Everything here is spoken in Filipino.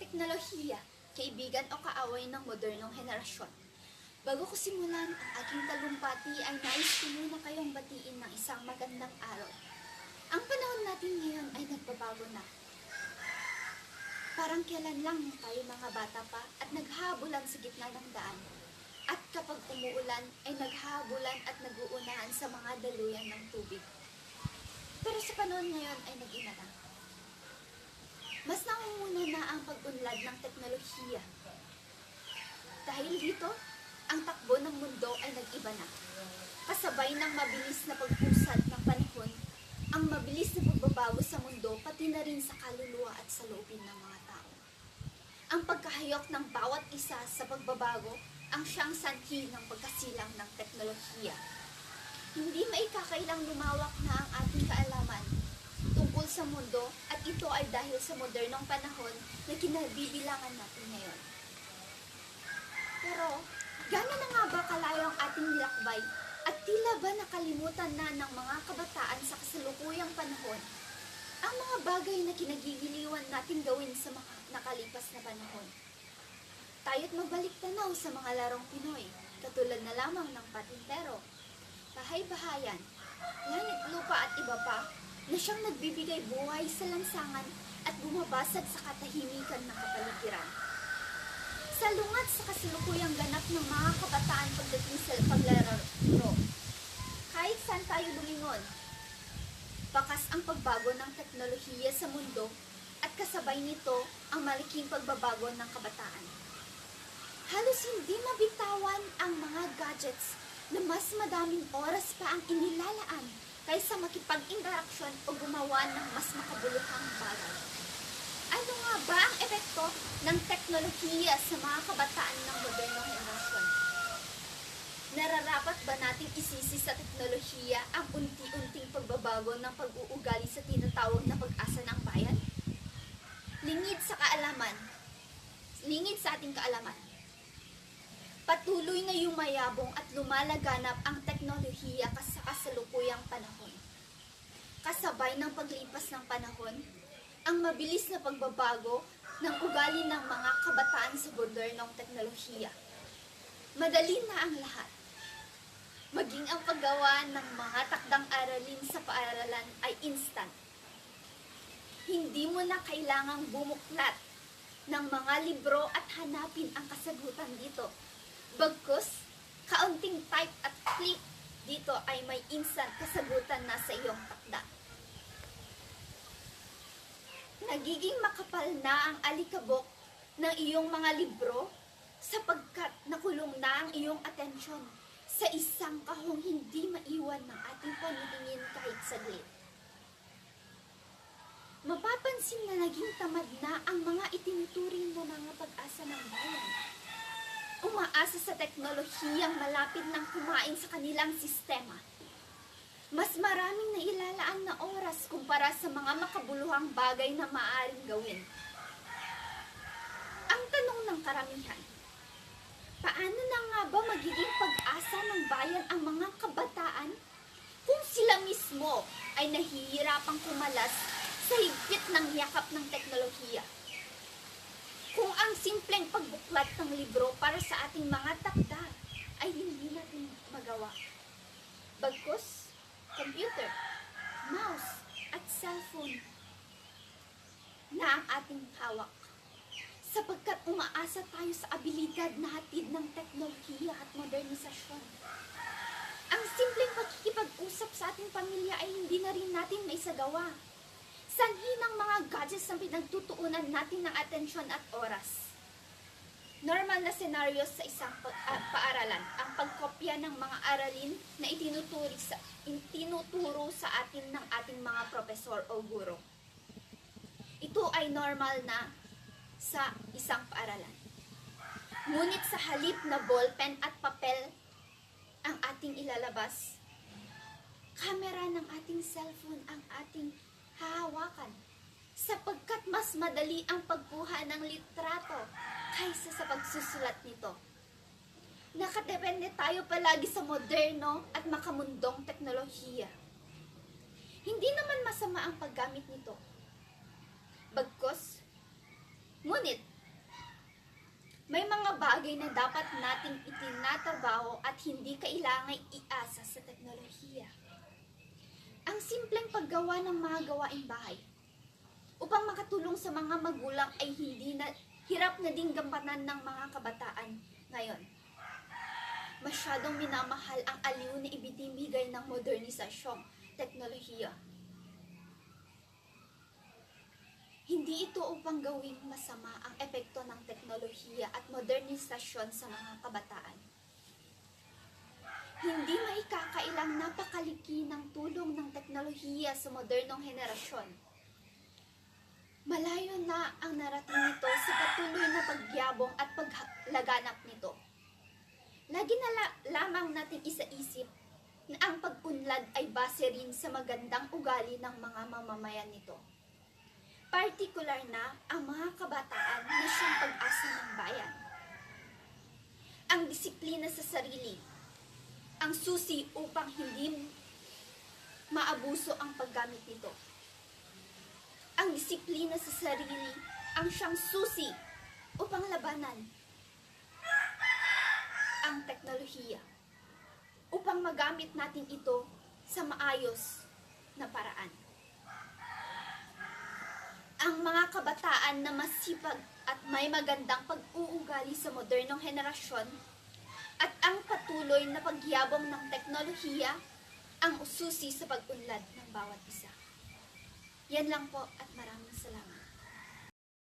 Teknolohiya, kaibigan o kaaway ng modernong henerasyon. Bago ko simulan ang aking talumpati ay nais ko muna kayong batiin ng isang magandang araw. Ang panahon natin ngayon ay nagbabago na. Parang kailan lang tayo mga bata pa at naghahabulan sa gitna ng daan. At kapag umuulan ay naghahabulan at naguunahan sa mga daluyan ng tubig. Pero sa panahon ngayon ay nag-iba na. Mas nangunguna na ang pag-unlad ng teknolohiya. Dahil dito, ang takbo ng mundo ay nag-iba na. Kasabay ng mabilis na pag-usad ng panahon, ang mabilis na pagbabago sa mundo pati na rin sa kaluluwa at sa loobin ng mga tao. Ang pagkahayok ng bawat isa sa pagbabago ang siyang sanhi ng pagkasilang ng teknolohiya. Hindi maikakailang lumawak na ang ating kaalaman tungkol sa mundo at ito ay dahil sa modernong panahon na kinabibilangan natin ngayon. Pero, gano'n na nga ba kalayo ang ating nilakbay at tila ba nakalimutan na ng mga kabataan sa kasalukuyang panahon ang mga bagay na kinagigiliwan natin gawin sa mga nakalipas na panahon? Tayo't magbalik tanaw sa mga larong Pinoy, katulad na lamang ng patintero, bahay-bahayan, langit lupa at iba pa, na siyang nagbibigay buhay sa lansangan at bumabasag sa katahimikan ng kapaligiran. Salungat sa kasalukuyang ganap ng mga kabataan pagdating sa paglalaro, kahit saan tayo lumingon, bakas ang pagbago ng teknolohiya sa mundo at kasabay nito ang malaking pagbabago ng kabataan. Halos hindi mabitawan ang mga gadgets na mas madaming oras pa ang inilalaan kaysa makipag-interaksyon o gumawa ng mas makabuluhang bagay. Ano nga ba ang epekto ng teknolohiya sa mga kabataan ng modernong henerasyon? Nararapat ba nating isisi sa teknolohiya ang unti-unting pagbabago ng pag-uugali sa tinatawag na pag-asa ng bayan? Lingid sa ating kaalaman. Patuloy na yumayabong at lumalaganap ang teknolohiya sa kasalukuyang panahon. Kasabay ng paglipas ng panahon, ang mabilis na pagbabago ng ugali ng mga kabataan sa modernong teknolohiya. Madali na ang lahat. Maging ang paggawa ng mga takdang aralin sa paaralan ay instant. Hindi mo na kailangang bumuklat ng mga libro at hanapin ang kasagutan dito. Bagkus, kaunting type at click dito ay may instant kasagutan na sa iyong takda. Nagiging makapal na ang alikabok ng iyong mga libro sapagkat nakulong na ang iyong atensyon sa isang kahong hindi maiwan ng ating panitingin kahit saglit. Mapapansin na naging tamad na ang mga itinuturing mo mga pag-asa ng bayan. Umaasa sa teknolohiyang malapit ng kumain sa kanilang sistema. Mas maraming nailalaan na oras kumpara sa mga makabuluhang bagay na maaaring gawin. Ang tanong ng karamihan, paano na nga ba magiging pag-asa ng bayan ang mga kabataan kung sila mismo ay nahihirapang kumalas sa higpit ng yakap ng teknolohiya? Kung ang simpleng pagbuklat ng libro para sa ating mga takda ay hindi natin magawa. Bagkus, computer, mouse, at cellphone na ang ating hawak. Sapagkat umaasa tayo sa abilidad na hatid ng teknolohiya at modernisasyon. Ang simpleng pakikipag-usap sa ating pamilya ay hindi na rin natin maisagawa. Sanhi ng mga gadgets ang pinagtutuunan natin ng atensyon at oras. Normal na scenario sa isang paaralan ang pagkopya ng mga aralin na itinuturo sa atin ng ating mga propesor o guro. Ito ay normal na sa isang paaralan. Ngunit sa halip na ballpen at papel ang ating ilalabas, kamera ng ating cellphone ang ating hahawakan sapagkat mas madali ang pagkuha ng litrato kaysa sa pagsusulat nito. Nakadepende tayo palagi sa moderno at makamundong teknolohiya. Hindi naman masama ang paggamit nito. Bagkus, ngunit bagay na dapat nating itinatrabaho at hindi kailangan iasa sa teknolohiya. Ang simpleng paggawa ng mga gawaing bahay upang makatulong sa mga magulang ay hindi na hirap na ding gampanan ng mga kabataan ngayon. Masyadong minamahal ang aliw na ibinibigay ng modernisasyong teknolohiya. Hindi ito upang gawing masama ang epekto ng teknolohiya at modernisasyon sa mga kabataan. Hindi maikakailang napakaliki ng tulong ng teknolohiya sa modernong henerasyon. Malayo na ang narating nito sa patuloy na pagyabong at paglaganap nito. Lagi na lamang natin isaisip na ang pag-unlad ay base rin sa magandang ugali ng mga mamamayan nito. Partikular na ang mga kabataan na siyang pag-asa ng bayan. Ang disiplina sa sarili, ang susi upang hindi maabuso ang paggamit nito. Ang disiplina sa sarili, ang siyang susi upang labanan ang teknolohiya, upang magamit natin ito sa maayos na paraan. Ang mga kabataan na masipag at may magandang pag-uugali sa modernong henerasyon at ang patuloy na pagyabong ng teknolohiya ang ususi sa pag-unlad ng bawat isa. Yan lang po at maraming salamat.